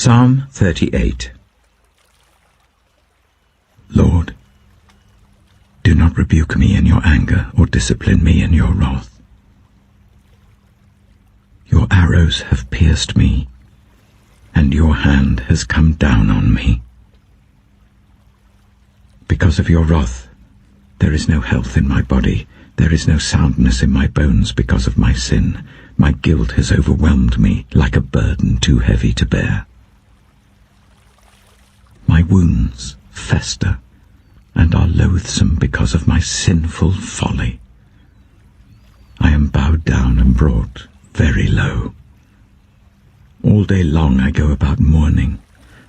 Psalm 38. Lord, do not rebuke me in your anger or discipline me in your wrath. Your arrows have pierced me, and your hand has come down on me. Because of your wrath, there is no health in my body, there is no soundness in my bones because of my sin. My guilt has overwhelmed me like a burden too heavy to bear. My wounds fester and are loathsome because of my sinful folly. I am bowed down and brought very low. All day long I go about mourning.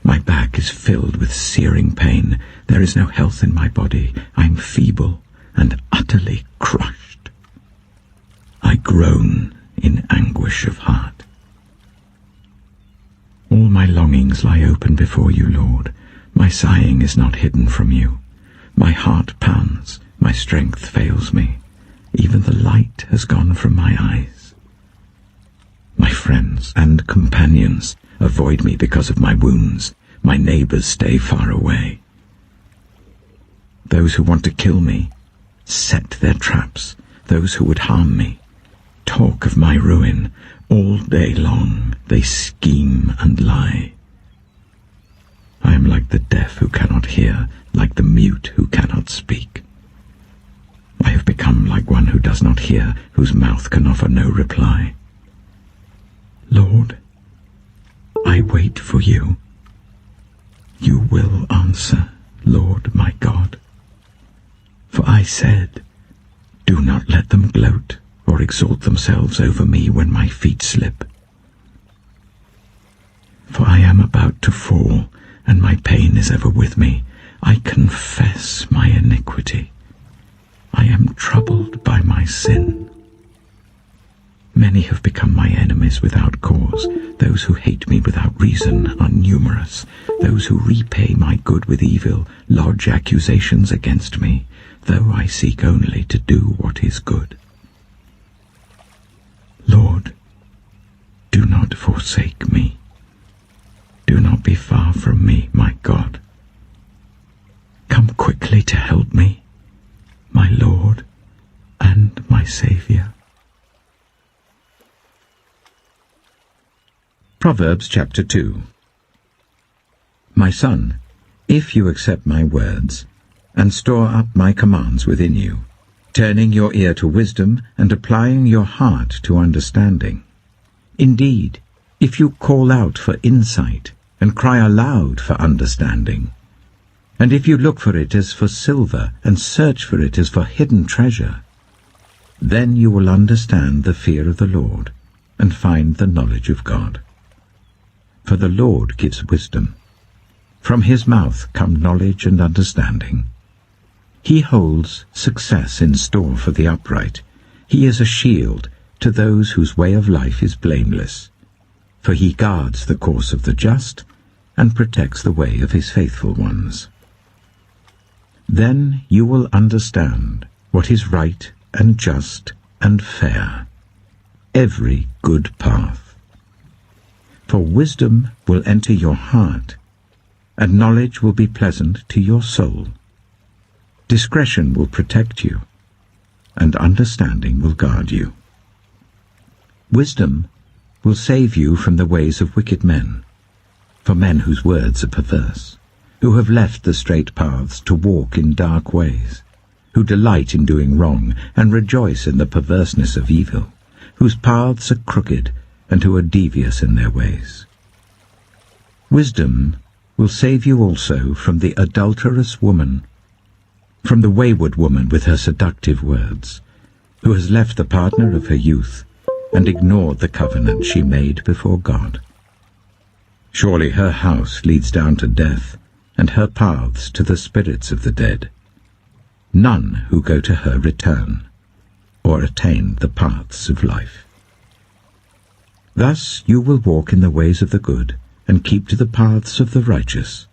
My back is filled with searing pain. There is no health in my body. I am feeble and utterly crushed. I groan in anguish of heart. All my longings lie open before you, Lord. My sighing is not hidden from you. My heart pounds, my strength fails me. Even the light has gone from my eyes. My friends and companions avoid me because of my wounds. My neighbors stay far away. Those who want to kill me set their traps. Those who would harm me talk of my ruin. All day long they scheme and lie. I am like the deaf who cannot hear, like the mute who cannot speak. I have become like one who does not hear, whose mouth can offer no reply. Lord, I wait for you. You will answer, Lord my God. For I said, do not let them gloat or exalt themselves over me when my feet slip. For I am about to fall, and my pain is ever with me. I confess my iniquity. I am troubled by my sin. Many have become my enemies without cause. Those who hate me without reason are numerous. Those who repay my good with evil lodge accusations against me, though I seek only to do what is good. Lord, do not forsake me. Do not be far from me, my God. Come quickly to help me, my Lord and my Saviour. Proverbs chapter 2. My son, if you accept my words, and store up my commands within you, turning your ear to wisdom and applying your heart to understanding. Indeed, if you call out for insight and cry aloud for understanding, and if you look for it as for silver and search for it as for hidden treasure, then you will understand the fear of the Lord and find the knowledge of God. For the Lord gives wisdom. From his mouth come knowledge and understanding. He holds success in store for the upright. He is a shield to those whose way of life is blameless. For he guards the course of the just and protects the way of his faithful ones. Then you will understand what is right and just and fair, every good path. For wisdom will enter your heart, and knowledge will be pleasant to your soul. Discretion will protect you, and understanding will guard you. Wisdom will save you from the ways of wicked men, for men whose words are perverse, who have left the straight paths to walk in dark ways, who delight in doing wrong and rejoice in the perverseness of evil, whose paths are crooked and who are devious in their ways. Wisdom will save you also from the adulterous woman, from the wayward woman with her seductive words, who has left the partner of her youth and ignored the covenant she made before God. Surely her house leads down to death, and her paths to the spirits of the dead. None who go to her return, or attain the paths of life. Thus you will walk in the ways of the good, and keep to the paths of the righteous.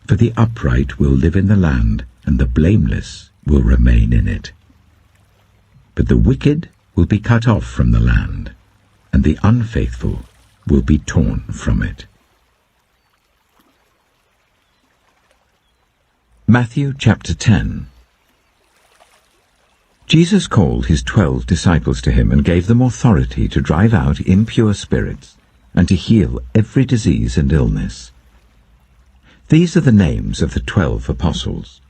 For the upright will live in the land, and the blameless will remain in it. But the wicked will be cut off from the land, and the unfaithful will be torn from it. Matthew chapter 10. Jesus called his 12 disciples to him and gave them authority to drive out impure spirits and to heal every disease and illness. These are the names of the 12 apostles.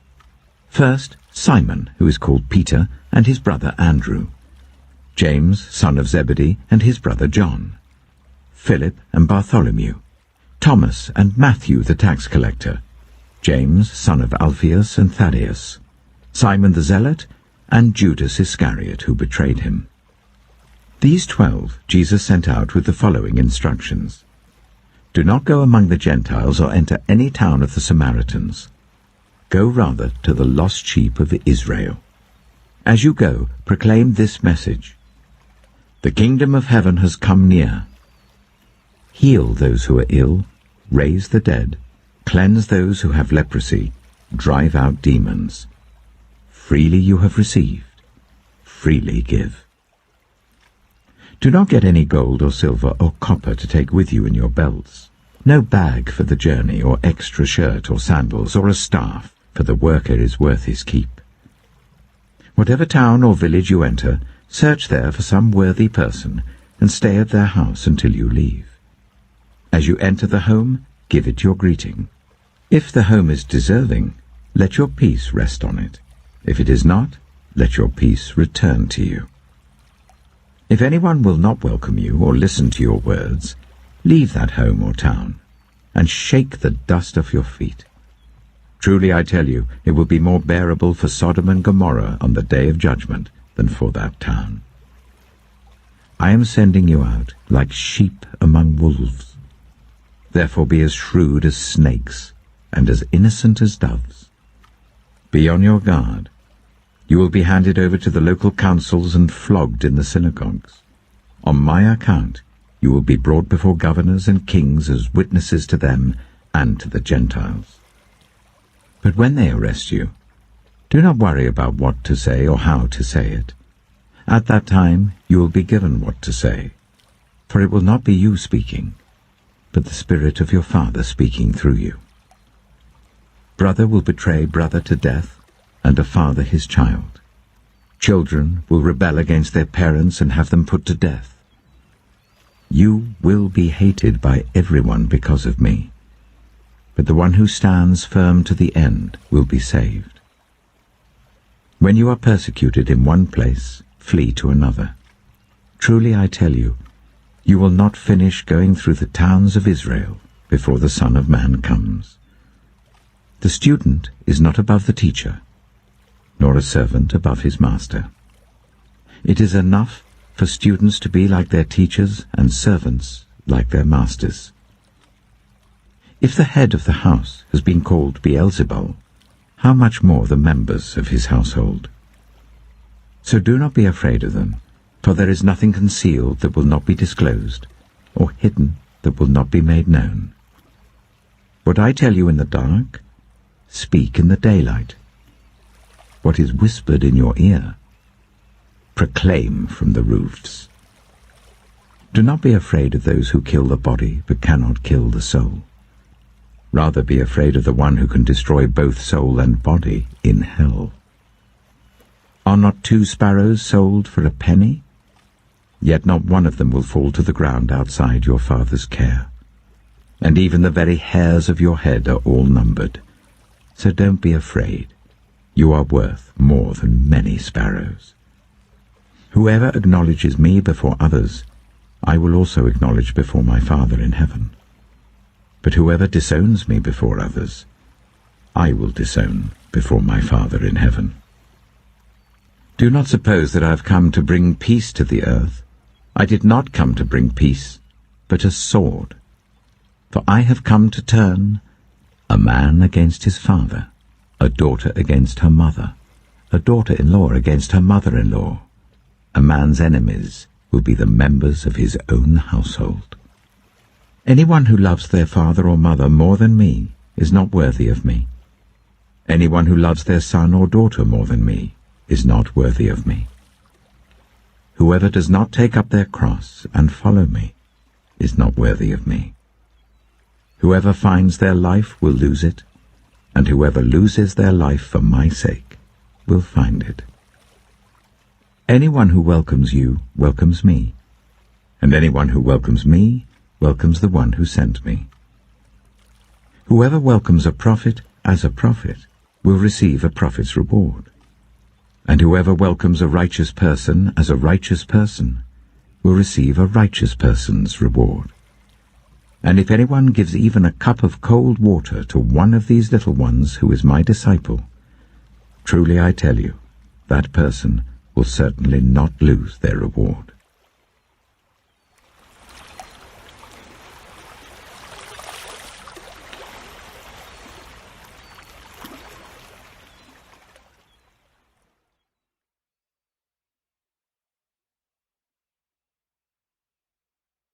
First, Simon, who is called Peter, and his brother Andrew. James, son of Zebedee, and his brother John. Philip and Bartholomew. Thomas and Matthew the tax collector. James, son of Alphaeus and Thaddeus. Simon the zealot, and Judas Iscariot, who betrayed him. These 12 Jesus sent out with the following instructions. Do not go among the Gentiles or enter any town of the Samaritans. Go rather to the lost sheep of Israel. As you go, proclaim this message. The kingdom of heaven has come near. Heal those who are ill, raise the dead, cleanse those who have leprosy, drive out demons. Freely you have received, freely give. Do not get any gold or silver or copper to take with you in your belts, no bag for the journey or extra shirt or sandals or a staff, for the worker is worth his keep. Whatever town or village you enter, search there for some worthy person and stay at their house until you leave. As you enter the home, give it your greeting. If the home is deserving, let your peace rest on it. If it is not, let your peace return to you. If anyone will not welcome you or listen to your words, leave that home or town, and shake the dust off your feet. Truly I tell you, it will be more bearable for Sodom and Gomorrah on the day of judgment than for that town. I am sending you out like sheep among wolves. Therefore be as shrewd as snakes and as innocent as doves. Be on your guard. You will be handed over to the local councils and flogged in the synagogues. On my account, you will be brought before governors and kings as witnesses to them and to the Gentiles. But when they arrest you, do not worry about what to say or how to say it. At that time you will be given what to say, for it will not be you speaking, but the Spirit of your Father speaking through you. Brother will betray brother to death, and a father his child. Children will rebel against their parents and have them put to death. You will be hated by everyone because of me, but the one who stands firm to the end will be saved. When you are persecuted in one place, flee to another. Truly I tell you, you will not finish going through the towns of Israel before the Son of Man comes. The student is not above the teacher, nor a servant above his master. It is enough for students to be like their teachers and servants like their masters. If the head of the house has been called Beelzebul, how much more the members of his household? So do not be afraid of them, for there is nothing concealed that will not be disclosed, or hidden that will not be made known. What I tell you in the dark, speak in the daylight. What is whispered in your ear, proclaim from the roofs. Do not be afraid of those who kill the body but cannot kill the soul. Rather be afraid of the one who can destroy both soul and body in hell. Are not 2 sparrows sold for a penny? Yet not one of them will fall to the ground outside your Father's care. And even the very hairs of your head are all numbered. So don't be afraid. You are worth more than many sparrows. Whoever acknowledges me before others, I will also acknowledge before my Father in heaven. But whoever disowns me before others, I will disown before my Father in heaven. Do not suppose that I have come to bring peace to the earth. I did not come to bring peace, but a sword. For I have come to turn a man against his father, a daughter against her mother, a daughter-in-law against her mother-in-law. A man's enemies will be the members of his own household. Anyone who loves their father or mother more than me is not worthy of me. Anyone who loves their son or daughter more than me is not worthy of me. Whoever does not take up their cross and follow me is not worthy of me. Whoever finds their life will lose it, and whoever loses their life for my sake will find it. Anyone who welcomes you welcomes me, and anyone who welcomes me welcomes the one who sent me. Whoever welcomes a prophet as a prophet will receive a prophet's reward, and whoever welcomes a righteous person as a righteous person will receive a righteous person's reward. And if anyone gives even a cup of cold water to one of these little ones who is my disciple, truly I tell you, that person will certainly not lose their reward.